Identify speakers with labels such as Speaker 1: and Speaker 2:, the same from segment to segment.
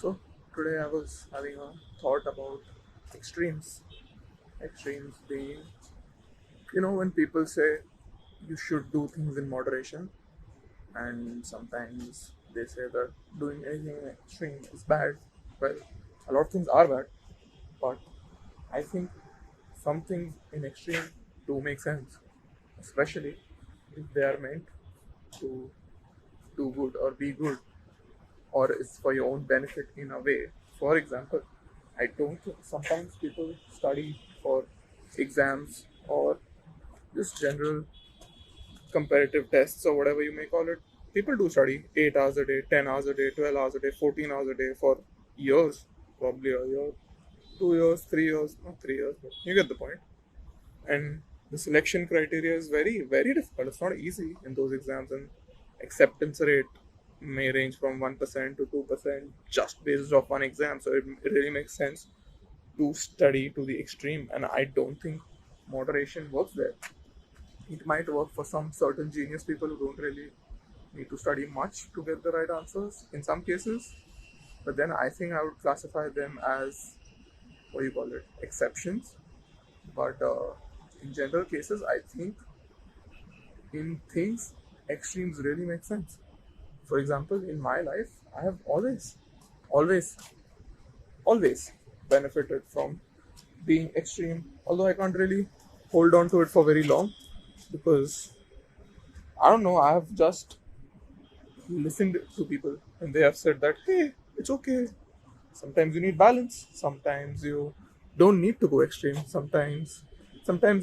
Speaker 1: So today I was having a thought about extremes. Extremes being, when people say you should do things in moderation, and sometimes they say that doing anything in extreme is bad. Well, a lot of things are bad, but I think some things in extreme do make sense, especially if they are meant to do good or be good, or it's for your own benefit in a way. For example, I don't think sometimes people study for exams or just general comparative tests or whatever you may call it. People do study 8 hours a day, 10 hours a day, 12 hours a day, 14 hours a day for years, probably a year, 2 years, 3 years, not 3 years, but you get the point. And the selection criteria is very, very difficult. It's not easy in those exams, and acceptance rate may range from 1% to 2% just based off one exam. So it really makes sense to study to the extreme, and I don't think moderation works there. It might work for some certain genius people who don't really need to study much to get the right answers in some cases, but then I think I would classify them as, what do you call it, exceptions. But in general cases, I think in things extremes really make sense. For example, in my life, I have always always benefited from being extreme, although I can't really hold on to it for very long, because I don't know, I have just listened to people and they have said that, hey, it's okay. Sometimes you need balance. Sometimes you don't need to go extreme. Sometimes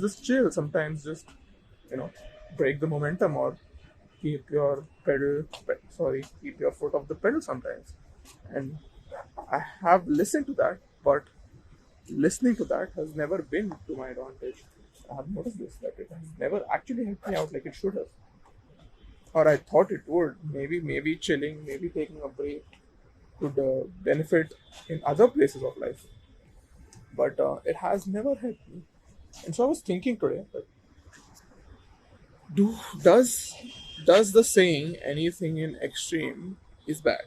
Speaker 1: just chill. Sometimes just, you know, break the momentum or keep your foot off the pedal sometimes. And I have listened to that, but listening to that has never been to my advantage. I have noticed this, that it has never actually helped me out like it should have, or I thought it would. Maybe chilling, maybe taking a break could benefit in other places of life, but it has never helped me. And so I was thinking today, that do does the saying anything in extreme is bad,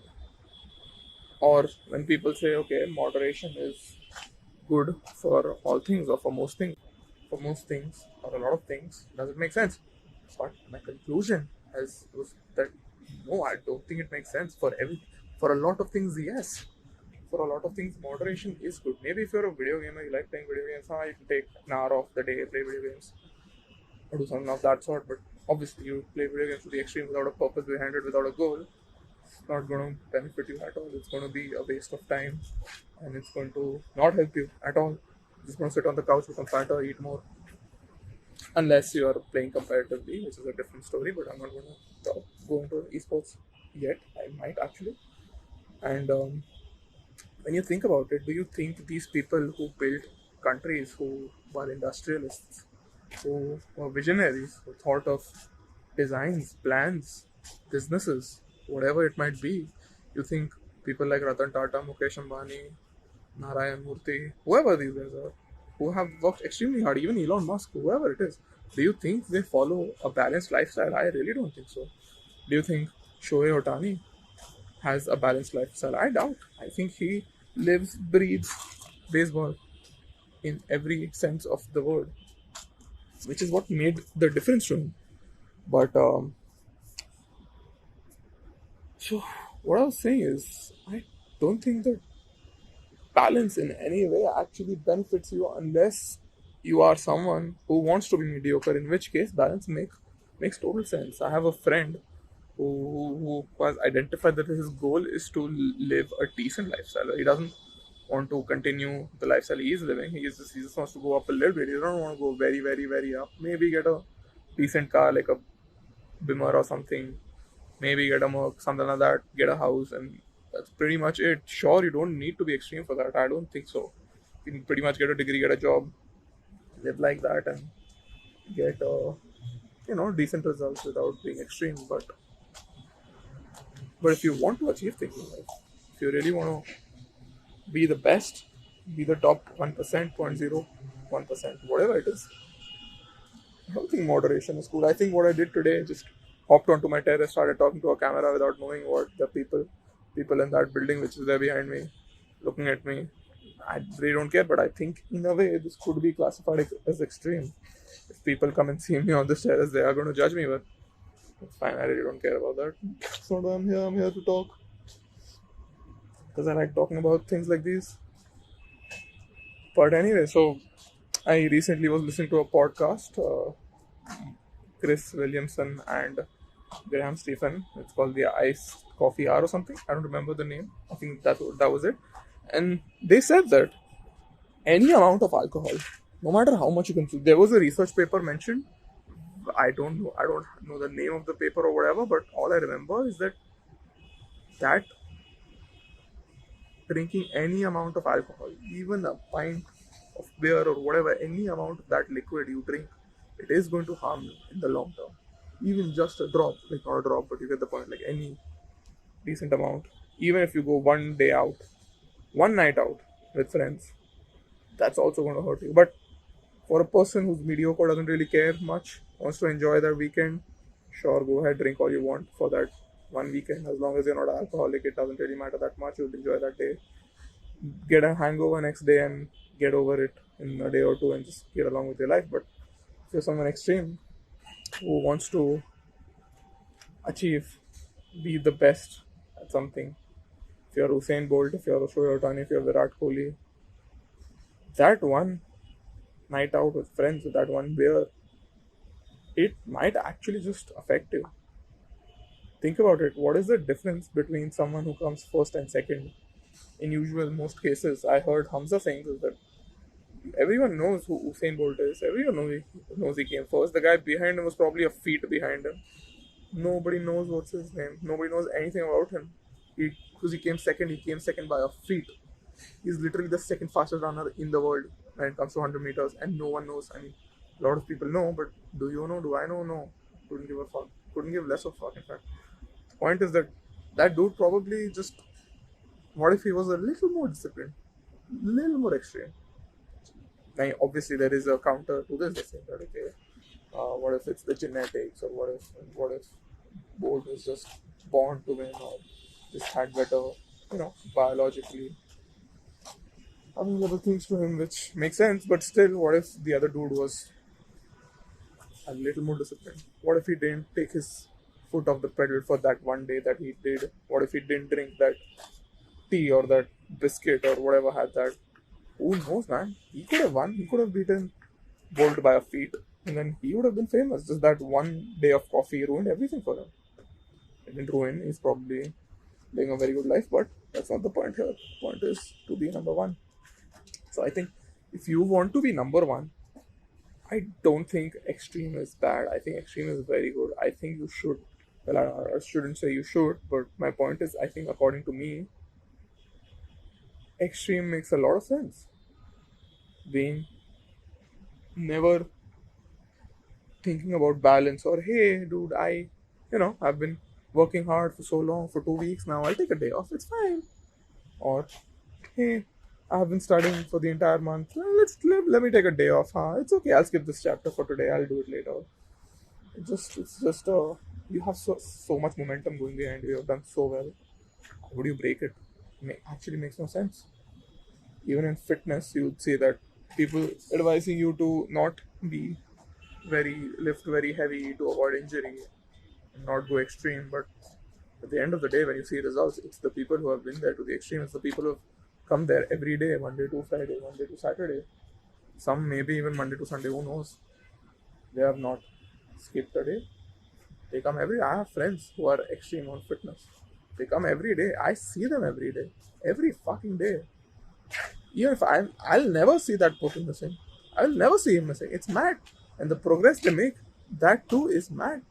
Speaker 1: or when people say okay, moderation is good for all things or for most things or a lot of things, does it make sense? But my conclusion was that no, I don't think it makes sense for a lot of things. Yes, for a lot of things, moderation is good. Maybe if you're a video gamer, you like playing video games, you can take an hour off the day, play video games, or do something of that sort. But obviously, you play video games to the extreme without a purpose behind it, without a goal. It's not going to benefit you at all. It's going to be a waste of time, and it's going to not help you at all. You're just going to sit on the couch, become fatter, eat more, unless you are playing competitively, which is a different story. But I'm not going to go into esports yet. I might actually. And when you think about it, do you think these people who built countries, who were industrialists, who were visionaries, who thought of designs, plans, businesses, whatever it might be, you think people like Ratan Tata, Mukesh Ambani, Narayan Murthy, whoever these guys are, who have worked extremely hard, even Elon Musk, whoever it is, do you think they follow a balanced lifestyle? I really don't think so. Do you think Shohei Otani has a balanced lifestyle? I doubt. I think he lives, breathes baseball in every sense of the word, which is what made the difference to him. But so what I was saying is, I don't think that balance in any way actually benefits you unless you are someone who wants to be mediocre. In which case, balance makes total sense. I have a friend who has identified that his goal is to live a decent lifestyle. He doesn't want to continue the lifestyle he is living. He just wants to go up a little bit. He doesn't want to go very, very, very up. Maybe get a decent car like a Bimmer or something. Maybe get a Merc, something like that. Get a house, and that's pretty much it. Sure, you don't need to be extreme for that. I don't think so. You can pretty much get a degree, get a job, live like that, and get decent results without being extreme. But if you want to achieve things in life, if you really want to be the best, be the top 1%, 0.01%, whatever it is, I don't think moderation is cool. I think what I did today, just hopped onto my terrace, started talking to a camera without knowing what the people people in that building which is there behind me looking at me. I really don't care, but I think in a way this could be classified as extreme. If people come and see me on the stairs, they are going to judge me, but it's fine. I really don't care about that. That's not why I'm here. I'm here to talk because I like talking about things like these. But anyway, so I recently was listening to a podcast, Chris Williamson and Graham Stephen. It's called the Iced Coffee Hour or something. I don't remember the name. I think that was it. And they said that any amount of alcohol, no matter how much you consume, there was a research paper mentioned. I don't know the name of the paper or whatever, but all I remember is that drinking any amount of alcohol, even a pint of beer or whatever, any amount of that liquid you drink, it is going to harm you in the long term. Even just a drop, like not a drop, but you get the point, like any decent amount. Even if you go one day out, one night out with friends, that's also going to hurt you. But for a person who's mediocre, doesn't really care much, wants to enjoy their weekend, sure, go ahead, drink all you want for that one weekend. As long as you're not alcoholic, it doesn't really matter that much. You'll enjoy that day. Get a hangover next day and get over it in a day or two and just get along with your life. But if you're someone extreme who wants to achieve, be the best at something, if you're Usain Bolt, if you're Shohei Ohtani, if you're Virat Kohli, that one night out with friends with that one beer, it might actually just affect you. Think about it. What is the difference between someone who comes first and second? In most cases, I heard Hamza saying this, that everyone knows who Usain Bolt is. Everyone knows he came first. The guy behind him was probably a feet behind him. Nobody knows what's his name. Nobody knows anything about him. Because he came second. He came second by a feet. He's literally the second fastest runner in the world when it comes to 100 meters, and no one knows. I mean, a lot of people know, but do you know? Do I know? No. Couldn't give a fuck. Couldn't give less of a fuck, in fact. Point is that dude probably just, what if he was a little more disciplined, little more extreme? Now, obviously, there is a counter to this. They say that, okay, what if it's the genetics, or what if Bolt was just born to win, or just had better, biologically available things to him, which makes sense. But still, what if the other dude was a little more disciplined? What if he didn't take his foot off the pedal for that one day that he did? What if he didn't drink that tea or that biscuit or whatever had that? Who knows, man? He could have won. He could have beaten Bolt by a feet, and then he would have been famous. Just that one day of coffee ruined everything for him. It didn't ruin. He's probably living a very good life, but that's not the point here. The point is to be number one. So I think if you want to be number one, I don't think extreme is bad. I think extreme is very good. I think you should. Well, I shouldn't say you should, but my point is, I think according to me, extreme makes a lot of sense. Being never thinking about balance, or hey, dude, I've been working hard for so long, for 2 weeks now, I'll take a day off, it's fine. Or hey, I've been studying for the entire month, let me take a day off, it's okay, I'll skip this chapter for today, I'll do it later. It's just you have so much momentum going behind you, you have done so well. How would you break it? Actually makes no sense. Even in fitness, you would say that people advising you to not lift very heavy to avoid injury and not go extreme. But at the end of the day, when you see results, it's the people who have been there to the extreme. It's the people who have come there every day, Monday to Friday, Monday to Saturday. Some maybe even Monday to Sunday, who knows? They have not skipped a day. They come every day. I have friends who are extreme on fitness. They come every day. I see them every day. Every fucking day. Even if I'll never see that person missing. I'll never see him missing. It's mad. And the progress they make, that too is mad.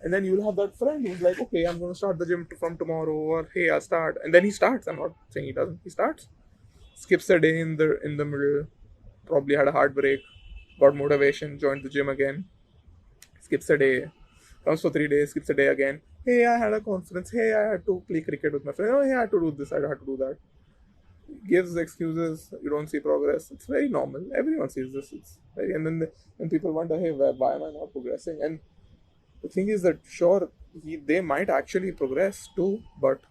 Speaker 1: And then you'll have that friend who's like, okay, I'm going to start the gym from tomorrow, or hey, I'll start. And then he starts. I'm not saying he doesn't. He starts. Skips a day in the middle. Probably had a heartbreak. Got motivation. Joined the gym again. Skips a day. Comes for 3 days. Skips a day again. Hey, I had a conference. Hey, I had to play cricket with my friend. Oh, hey, I had to do this. I had to do that. Gives excuses. You don't see progress. It's very normal. Everyone sees this. And then when people wonder, hey, why am I not progressing? And the thing is that sure, they might actually progress too, but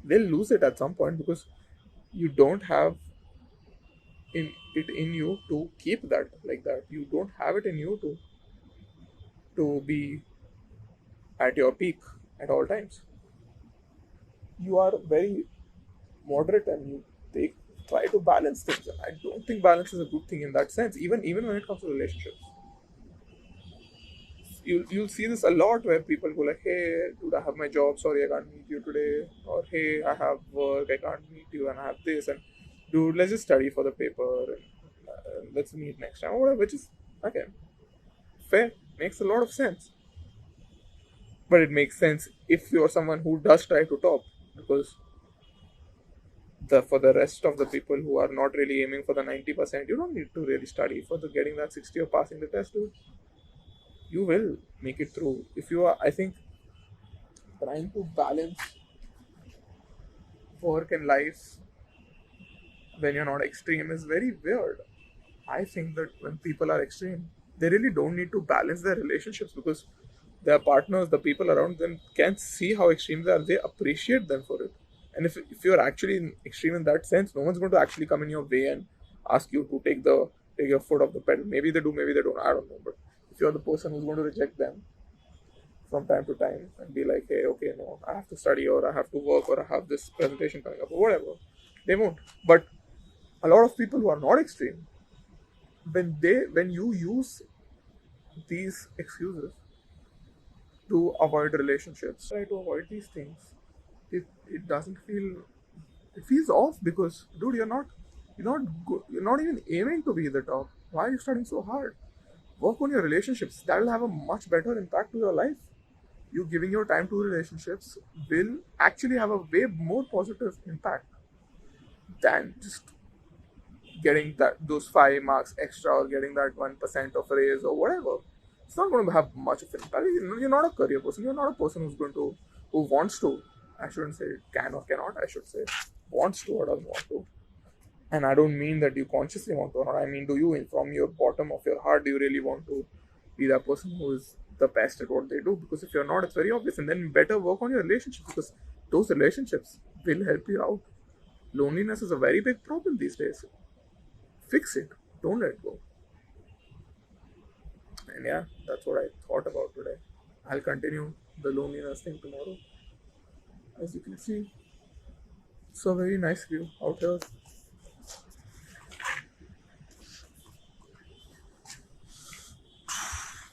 Speaker 1: they'll lose it at some point because you don't have in you to keep that like that. You don't have it in you to be at your peak at all times. You are very moderate and you take try to balance things. And I don't think balance is a good thing in that sense. Even when it comes to relationships, you'll see this a lot where people go like, "Hey, dude, I have my job. Sorry, I can't meet you today." Or, "Hey, I have work. I can't meet you, and I have this." And, "Dude, let's just study for the paper and let's meet next time." Or whatever, which is again fair, makes a lot of sense. But it makes sense if you're someone who does try to top, because the for the rest of the people who are not really aiming for the 90%, you don't need to really study for the getting that 60 or passing the test, dude. You will make it through. If you are, I think, trying to balance work and life when you're not extreme is very weird. I think that when people are extreme, they really don't need to balance their relationships because their partners, the people around them, can see how extreme they are. They appreciate them for it. And if you're actually extreme in that sense, no one's going to actually come in your way and ask you to take your foot off the pedal. Maybe they do, maybe they don't. I don't know. But if you're the person who's going to reject them from time to time and be like, hey, okay, no, I have to study or I have to work or I have this presentation coming up or whatever, they won't. But a lot of people who are not extreme, when you use these excuses to avoid relationships, try to avoid these things, it doesn't feel, it feels off because dude, you're not good, you're not even aiming to be the top. Why are you studying so hard? Work on your relationships. That'll have a much better impact to your life. You giving your time to relationships will actually have a way more positive impact than just getting that those 5 marks extra or getting that 1% of raise or whatever. It's not going to have much of an impact. You're not a career person. You're not a person who wants to. I shouldn't say can or cannot. I should say wants to or doesn't want to. And I don't mean that you consciously want to or not. I mean, do you, from your bottom of your heart, do you really want to be that person who is the best at what they do? Because if you're not, it's very obvious. And then better work on your relationships because those relationships will help you out. Loneliness is a very big problem these days. Fix it. Don't let go. And yeah, that's what I thought about today. I'll continue the loneliness thing tomorrow. As you can see, it's a very nice view out here.